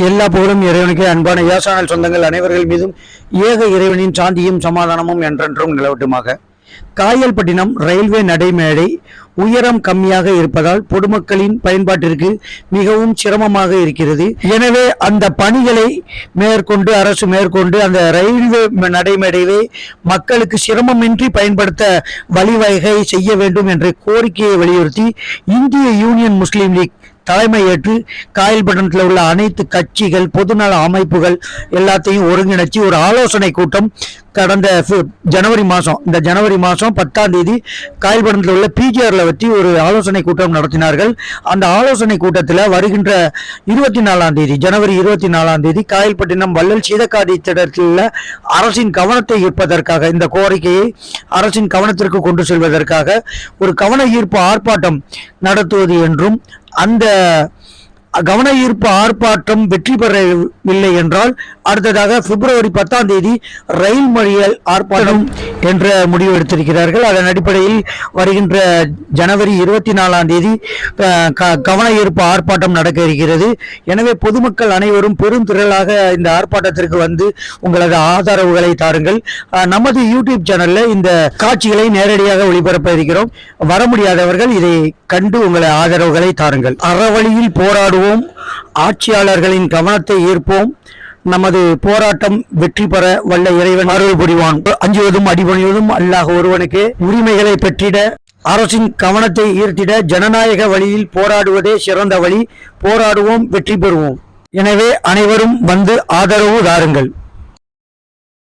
எல்லா புகழும் இறைவனுக்கு. அன்பான யாசானல் சொந்தங்கள் அனைவர்கள் மீதும் ஏக இறைவனின் சாந்தியும் சமாதானமும் என்றென்றும் நிலவட்டுமாக. காயல்பட்டினம் ரயில்வே நடைமேடை உயரம் கம்மியாக இருப்பதால் பொதுமக்களின் பயன்பாட்டிற்கு மிகவும் சிரமமாக இருக்கிறது. எனவே அந்த பணிகளை அரசு மேற்கொண்டு அந்த ரயில்வே நடைமேடையை மக்களுக்கு சிரமமின்றி பயன்படுத்த வழிவகை செய்ய வேண்டும் என்ற கோரிக்கையை வலியுறுத்தி இந்திய யூனியன் முஸ்லீம் லீக் தலைமையேற்று காயல்பட்டினத்தில் உள்ள அனைத்து கட்சிகள் பொதுநல அமைப்புகள் எல்லாத்தையும் ஒருங்கிணைச்சு ஒரு ஆலோசனை கூட்டம் கடந்த ஜனவரி மாதம் 10ஆம் தேதி காயல்பட்டினத்தில் உள்ள பிஜிஆர்ல வச்சு ஒரு ஆலோசனை கூட்டம் நடத்தினார்கள். அந்த ஆலோசனை கூட்டத்தில் வருகின்ற 24ஆம் தேதி ஜனவரி 24ஆம் தேதி காயல்பட்டினம் வள்ளல் சீதக்காதி திட்டத்தில் அரசின் கவனத்தை ஈர்ப்பதற்காக இந்த கோரிக்கையை அரசின் கவனத்திற்கு கொண்டு செல்வதற்காக ஒரு கவன ஈர்ப்பு ஆர்ப்பாட்டம் நடத்துவது என்றும் அந்த கவன ஈர்ப்பு ஆர்ப்பாட்டம் வெற்றி பெறவில்லை என்றால் அடுத்ததாக பிப்ரவரி 10ஆம் தேதி ரயில் மறியல் ஆர்ப்பாட்டம் என்ற முடிவு எடுத்திருக்கிறார்கள். அதன் அடிப்படையில் வருகின்ற ஜனவரி 24ஆம் தேதி கவன ஈர்ப்பு ஆர்ப்பாட்டம் நடக்க இருக்கிறது. எனவே பொதுமக்கள் அனைவரும் பெரும் திரளாக இந்த ஆர்ப்பாட்டத்திற்கு வந்து உங்களது ஆதரவுகளை தாருங்கள். நமது யூடியூப் சேனல்ல இந்த காட்சிகளை நேரடியாக ஒளிபரப்ப இருக்கிறோம். வர முடியாதவர்கள் இதை கண்டு உங்களை ஆதரவுகளை தாருங்கள். அறவழியில் போராடுவோம், ஆட்சியாளர்களின் கவனத்தை ஈர்ப்போம். நமது போராட்டம் வெற்றி பெற வல்ல இறைவன் அருள் புரிவான். அஞ்சுவதும் அடிபணிவதும் அல்லாஹ் ஒருவனுக்கு. உரிமைகளை பெற்றிட அரசின் கவனத்தை ஈர்த்திட ஜனநாயக வழியில் போராடுவதே சிறந்த வழி. போராடுவோம், வெற்றி பெறுவோம். எனவே அனைவரும் வந்து ஆதரவு தாருங்கள்.